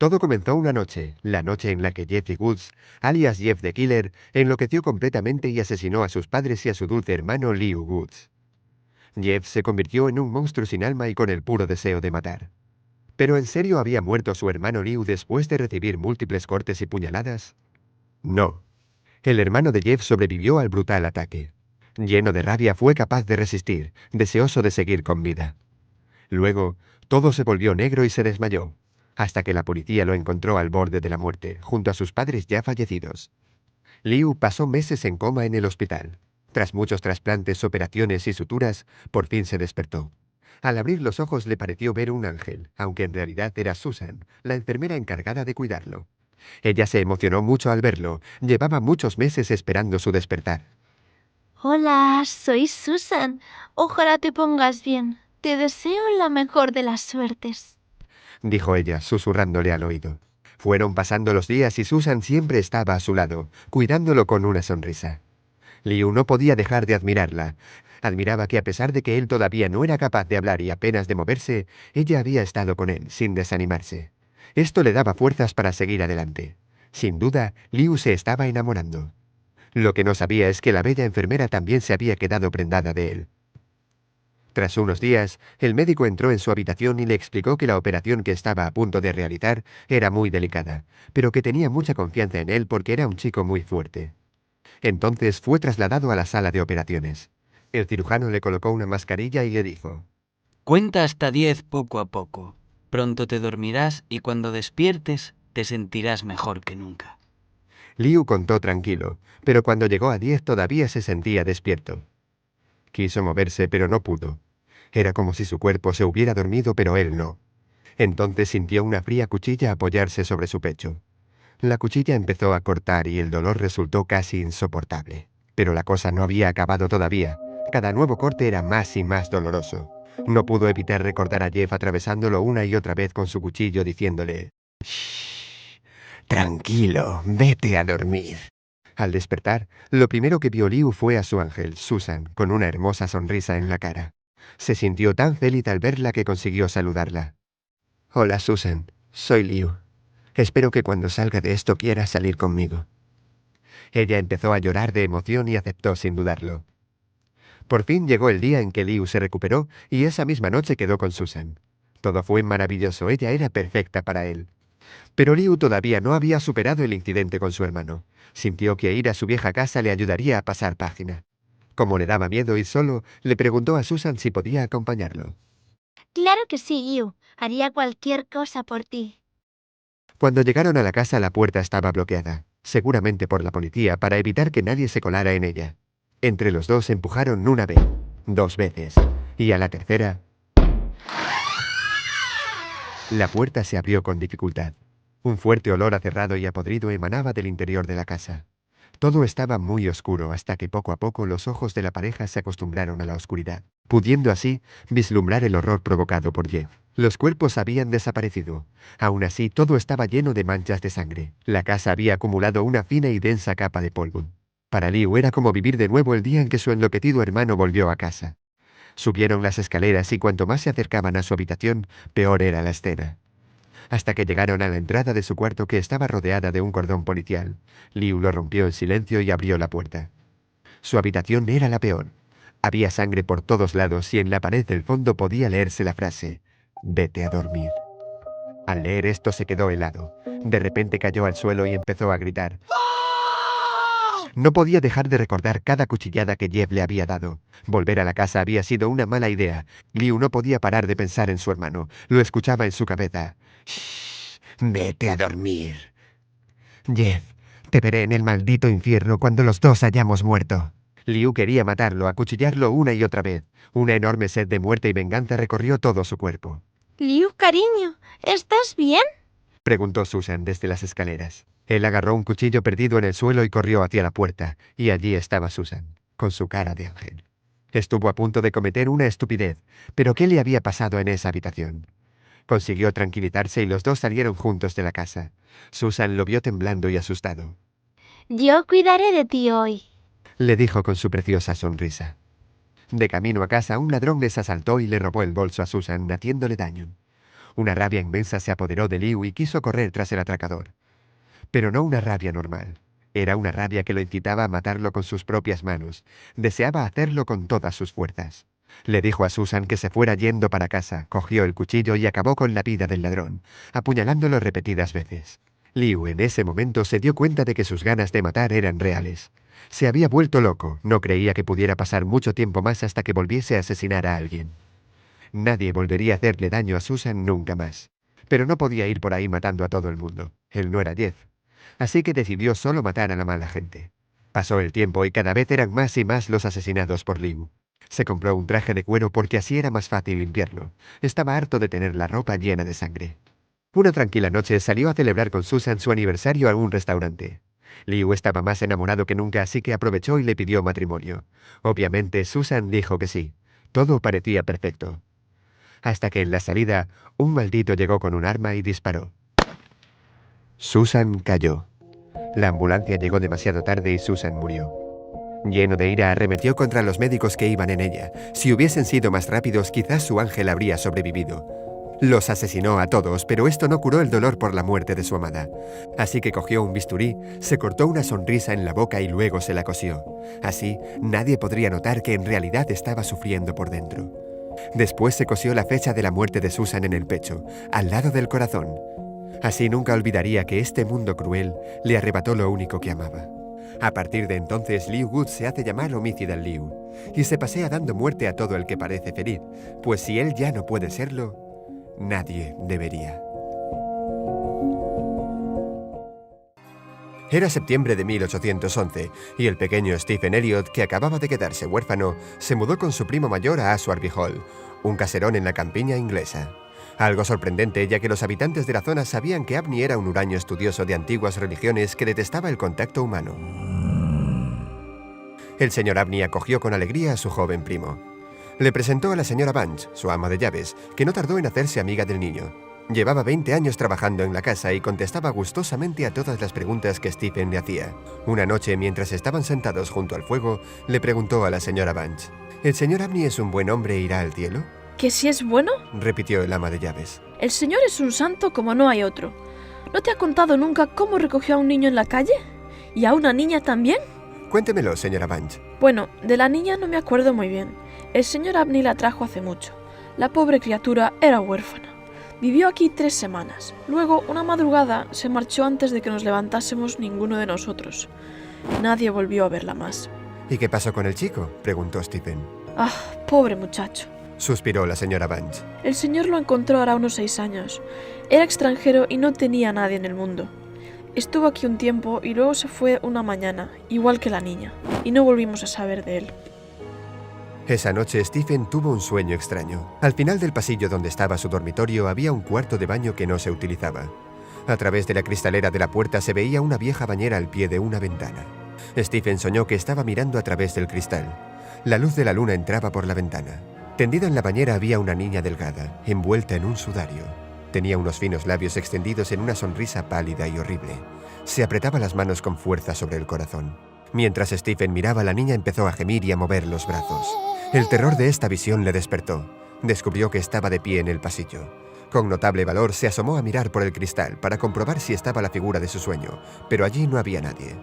Todo comenzó una noche, la noche en la que Jeffrey Woods, alias Jeff the Killer, enloqueció completamente y asesinó a sus padres y a su dulce hermano Liu Woods. Jeff se convirtió en un monstruo sin alma y con el puro deseo de matar. ¿Pero en serio había muerto su hermano Liu después de recibir múltiples cortes y puñaladas? No. El hermano de Jeff sobrevivió al brutal ataque. Lleno de rabia fue capaz de resistir, deseoso de seguir con vida. Luego, todo se volvió negro y se desmayó, hasta que la policía lo encontró al borde de la muerte, junto a sus padres ya fallecidos. Liu pasó meses en coma en el hospital. Tras muchos trasplantes, operaciones y suturas, por fin se despertó. Al abrir los ojos le pareció ver un ángel, aunque en realidad era Susan, la enfermera encargada de cuidarlo. Ella se emocionó mucho al verlo, llevaba muchos meses esperando su despertar. Hola, soy Susan. Ojalá te pongas bien. Te deseo la mejor de las suertes. Dijo ella, susurrándole al oído. Fueron pasando los días y Susan siempre estaba a su lado, cuidándolo con una sonrisa. Liu no podía dejar de admirarla. Admiraba que a pesar de que él todavía no era capaz de hablar y apenas de moverse, ella había estado con él, sin desanimarse. Esto le daba fuerzas para seguir adelante. Sin duda, Liu se estaba enamorando. Lo que no sabía es que la bella enfermera también se había quedado prendada de él. Tras unos días, el médico entró en su habitación y le explicó que la operación que estaba a punto de realizar era muy delicada, pero que tenía mucha confianza en él porque era un chico muy fuerte. Entonces fue trasladado a la sala de operaciones. El cirujano le colocó una mascarilla y le dijo: Cuenta hasta 10 poco a poco. Pronto te dormirás y cuando despiertes te sentirás mejor que nunca. Liu contó tranquilo, pero cuando llegó a 10 todavía se sentía despierto. Quiso moverse, pero no pudo. Era como si su cuerpo se hubiera dormido, pero él no. Entonces sintió una fría cuchilla apoyarse sobre su pecho. La cuchilla empezó a cortar y el dolor resultó casi insoportable. Pero la cosa no había acabado todavía. Cada nuevo corte era más y más doloroso. No pudo evitar recordar a Jeff atravesándolo una y otra vez con su cuchillo diciéndole: «Shh, tranquilo, vete a dormir». Al despertar, lo primero que vio Liu fue a su ángel, Susan, con una hermosa sonrisa en la cara. Se sintió tan feliz al verla que consiguió saludarla. «Hola, Susan. Soy Liu. Espero que cuando salga de esto quieras salir conmigo». Ella empezó a llorar de emoción y aceptó sin dudarlo. Por fin llegó el día en que Liu se recuperó y esa misma noche quedó con Susan. Todo fue maravilloso, ella era perfecta para él. Pero Liu todavía no había superado el incidente con su hermano. Sintió que ir a su vieja casa le ayudaría a pasar página. Como le daba miedo ir solo, le preguntó a Susan si podía acompañarlo. Claro que sí, Liu. Haría cualquier cosa por ti. Cuando llegaron a la casa, la puerta estaba bloqueada, seguramente por la policía, para evitar que nadie se colara en ella. Entre los dos empujaron una vez, 2 veces, y a la tercera, la puerta se abrió con dificultad. Un fuerte olor a cerrado y a podrido emanaba del interior de la casa. Todo estaba muy oscuro hasta que poco a poco los ojos de la pareja se acostumbraron a la oscuridad, pudiendo así vislumbrar el horror provocado por Jeff. Los cuerpos habían desaparecido. Aún así, todo estaba lleno de manchas de sangre. La casa había acumulado una fina y densa capa de polvo. Para Liu era como vivir de nuevo el día en que su enloquecido hermano volvió a casa. Subieron las escaleras y cuanto más se acercaban a su habitación, peor era la escena. Hasta que llegaron a la entrada de su cuarto, que estaba rodeada de un cordón policial. Liu lo rompió en silencio y abrió la puerta. Su habitación era la peor. Había sangre por todos lados y en la pared del fondo podía leerse la frase: «Vete a dormir». Al leer esto se quedó helado. De repente cayó al suelo y empezó a gritar. No podía dejar de recordar cada cuchillada que Jeff le había dado. Volver a la casa había sido una mala idea. Liu no podía parar de pensar en su hermano. Lo escuchaba en su cabeza. «Shh, vete a dormir. Jeff, te veré en el maldito infierno cuando los dos hayamos muerto». Liu quería matarlo, acuchillarlo una y otra vez. Una enorme sed de muerte y venganza recorrió todo su cuerpo. Liu, cariño, ¿estás bien? Preguntó Susan desde las escaleras. Él agarró un cuchillo perdido en el suelo y corrió hacia la puerta, y allí estaba Susan, con su cara de ángel. Estuvo a punto de cometer una estupidez, pero ¿qué le había pasado en esa habitación? Consiguió tranquilizarse y los dos salieron juntos de la casa. Susan lo vio temblando y asustado. Yo cuidaré de ti hoy. Le dijo con su preciosa sonrisa. De camino a casa, un ladrón les asaltó y le robó el bolso a Susan, haciéndole daño. Una rabia inmensa se apoderó de Liu y quiso correr tras el atracador. Pero no una rabia normal. Era una rabia que lo incitaba a matarlo con sus propias manos. Deseaba hacerlo con todas sus fuerzas. Le dijo a Susan que se fuera yendo para casa, cogió el cuchillo y acabó con la vida del ladrón, apuñalándolo repetidas veces. Liu en ese momento se dio cuenta de que sus ganas de matar eran reales. Se había vuelto loco, no creía que pudiera pasar mucho tiempo más hasta que volviese a asesinar a alguien. Nadie volvería a hacerle daño a Susan nunca más. Pero no podía ir por ahí matando a todo el mundo. Él no era Jeff. Así que decidió solo matar a la mala gente. Pasó el tiempo y cada vez eran más y más los asesinados por Liu. Se compró un traje de cuero porque así era más fácil limpiarlo. Estaba harto de tener la ropa llena de sangre. Una tranquila noche salió a celebrar con Susan su aniversario a un restaurante. Liu estaba más enamorado que nunca, así que aprovechó y le pidió matrimonio. Obviamente Susan dijo que sí. Todo parecía perfecto. Hasta que en la salida, un maldito llegó con un arma y disparó. Susan cayó. La ambulancia llegó demasiado tarde y Susan murió. Lleno de ira, arremetió contra los médicos que iban en ella. Si hubiesen sido más rápidos, quizás su ángel habría sobrevivido. Los asesinó a todos, pero esto no curó el dolor por la muerte de su amada. Así que cogió un bisturí, se cortó una sonrisa en la boca y luego se la cosió. Así, nadie podría notar que en realidad estaba sufriendo por dentro. Después se cosió la fecha de la muerte de Susan en el pecho, al lado del corazón. Así nunca olvidaría que este mundo cruel le arrebató lo único que amaba. A partir de entonces, Liu Wood se hace llamar Homicida Liu, y se pasea dando muerte a todo el que parece feliz, pues si él ya no puede serlo, nadie debería. Era septiembre de 1811, y el pequeño Stephen Elliot, que acababa de quedarse huérfano, se mudó con su primo mayor a Aswarby Hall, un caserón en la campiña inglesa. Algo sorprendente, ya que los habitantes de la zona sabían que Abney era un huraño estudioso de antiguas religiones que detestaba el contacto humano. El señor Abney acogió con alegría a su joven primo. Le presentó a la señora Bunch, su ama de llaves, que no tardó en hacerse amiga del niño. Llevaba 20 años trabajando en la casa y contestaba gustosamente a todas las preguntas que Stephen le hacía. Una noche, mientras estaban sentados junto al fuego, le preguntó a la señora Bunch: ¿El señor Abney es un buen hombre e irá al cielo? ¿Que si es bueno? Repitió el ama de llaves. El señor es un santo como no hay otro. ¿No te ha contado nunca cómo recogió a un niño en la calle? ¿Y a una niña también? Cuéntemelo, señora Bunch. Bueno, de la niña no me acuerdo muy bien. El señor Abney la trajo hace mucho. La pobre criatura era huérfana. Vivió aquí 3 semanas. Luego, una madrugada, se marchó antes de que nos levantásemos ninguno de nosotros. Nadie volvió a verla más. ¿Y qué pasó con el chico?, preguntó Stephen. Ah, pobre muchacho. Suspiró la señora Bunch. El señor lo encontró hará unos 6 años. Era extranjero y no tenía a nadie en el mundo. Estuvo aquí un tiempo y luego se fue una mañana, igual que la niña, y no volvimos a saber de él. Esa noche Stephen tuvo un sueño extraño. Al final del pasillo donde estaba su dormitorio había un cuarto de baño que no se utilizaba. A través de la cristalera de la puerta se veía una vieja bañera al pie de una ventana. Stephen soñó que estaba mirando a través del cristal. La luz de la luna entraba por la ventana. Tendida en la bañera había una niña delgada, envuelta en un sudario. Tenía unos finos labios extendidos en una sonrisa pálida y horrible. Se apretaba las manos con fuerza sobre el corazón. Mientras Stephen miraba, la niña empezó a gemir y a mover los brazos. El terror de esta visión le despertó. Descubrió que estaba de pie en el pasillo. Con notable valor se asomó a mirar por el cristal para comprobar si estaba la figura de su sueño, pero allí no había nadie.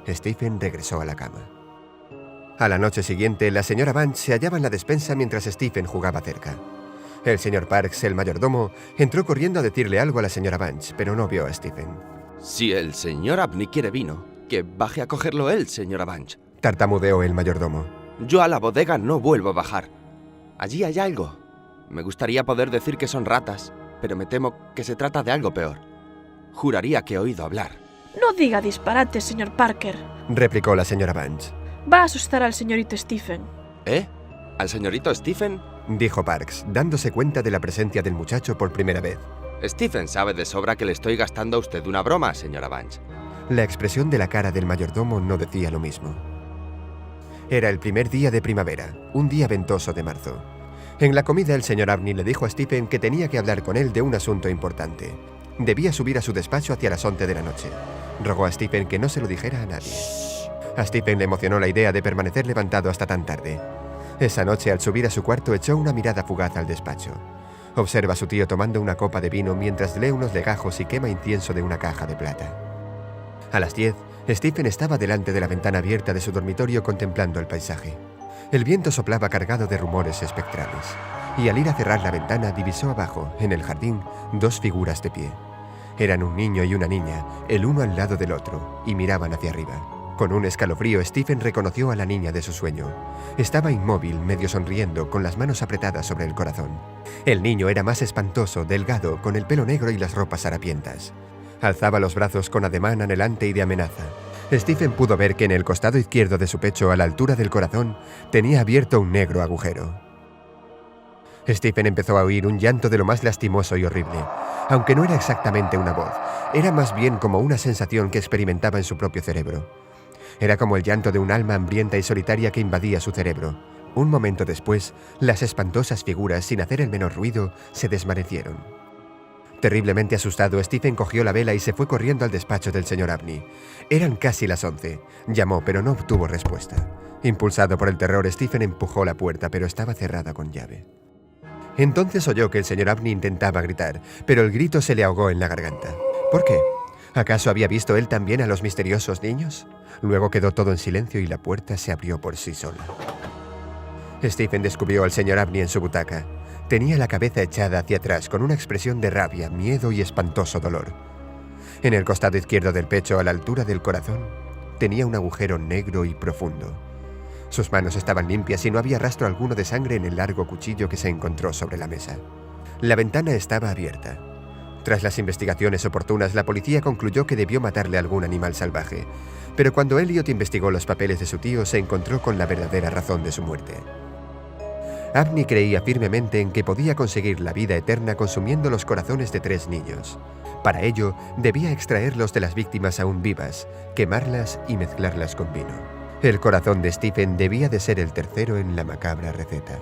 Stephen regresó a la cama. A la noche siguiente, la señora Bunch se hallaba en la despensa mientras Stephen jugaba cerca. El señor Parks, el mayordomo, entró corriendo a decirle algo a la señora Bunch, pero no vio a Stephen. Si el señor Abney quiere vino, que baje a cogerlo él, señora Bunch. Tartamudeó el mayordomo. Yo a la bodega no vuelvo a bajar. Allí hay algo. Me gustaría poder decir que son ratas, pero me temo que se trata de algo peor. Juraría que he oído hablar. No diga disparate, señor Parker. Replicó la señora Bunch. Va a asustar al señorito Stephen. ¿Eh? ¿Al señorito Stephen? Dijo Parks, dándose cuenta de la presencia del muchacho por primera vez. Stephen sabe de sobra que le estoy gastando a usted una broma, señora Bunch. La expresión de la cara del mayordomo no decía lo mismo. Era el primer día de primavera, un día ventoso de marzo. En la comida el señor Abney le dijo a Stephen que tenía que hablar con él de un asunto importante. Debía subir a su despacho hacia las 11 de la noche. Rogó a Stephen que no se lo dijera a nadie. A Stephen le emocionó la idea de permanecer levantado hasta tan tarde. Esa noche, al subir a su cuarto, echó una mirada fugaz al despacho. Observa a su tío tomando una copa de vino mientras lee unos legajos y quema incienso de una caja de plata. A las 10, Stephen estaba delante de la ventana abierta de su dormitorio contemplando el paisaje. El viento soplaba cargado de rumores espectrales, y al ir a cerrar la ventana divisó abajo, en el jardín, 2 figuras de pie. Eran un niño y una niña, el uno al lado del otro, y miraban hacia arriba. Con un escalofrío, Stephen reconoció a la niña de su sueño. Estaba inmóvil, medio sonriendo, con las manos apretadas sobre el corazón. El niño era más espantoso, delgado, con el pelo negro y las ropas harapientas. Alzaba los brazos con ademán anhelante y de amenaza. Stephen pudo ver que en el costado izquierdo de su pecho, a la altura del corazón, tenía abierto un negro agujero. Stephen empezó a oír un llanto de lo más lastimoso y horrible. Aunque no era exactamente una voz, era más bien como una sensación que experimentaba en su propio cerebro. Era como el llanto de un alma hambrienta y solitaria que invadía su cerebro. Un momento después, las espantosas figuras, sin hacer el menor ruido, se desvanecieron. Terriblemente asustado, Stephen cogió la vela y se fue corriendo al despacho del señor Abney. Eran casi las 11. Llamó, pero no obtuvo respuesta. Impulsado por el terror, Stephen empujó la puerta, pero estaba cerrada con llave. Entonces oyó que el señor Abney intentaba gritar, pero el grito se le ahogó en la garganta. ¿Por qué? ¿Acaso había visto él también a los misteriosos niños? Luego quedó todo en silencio y la puerta se abrió por sí sola. Stephen descubrió al señor Abney en su butaca. Tenía la cabeza echada hacia atrás con una expresión de rabia, miedo y espantoso dolor. En el costado izquierdo del pecho, a la altura del corazón, tenía un agujero negro y profundo. Sus manos estaban limpias y no había rastro alguno de sangre en el largo cuchillo que se encontró sobre la mesa. La ventana estaba abierta. Tras las investigaciones oportunas, la policía concluyó que debió matarle a algún animal salvaje, pero cuando Elliot investigó los papeles de su tío, se encontró con la verdadera razón de su muerte. Abney creía firmemente en que podía conseguir la vida eterna consumiendo los corazones de 3 niños. Para ello, debía extraerlos de las víctimas aún vivas, quemarlas y mezclarlas con vino. El corazón de Stephen debía de ser el tercero en la macabra receta.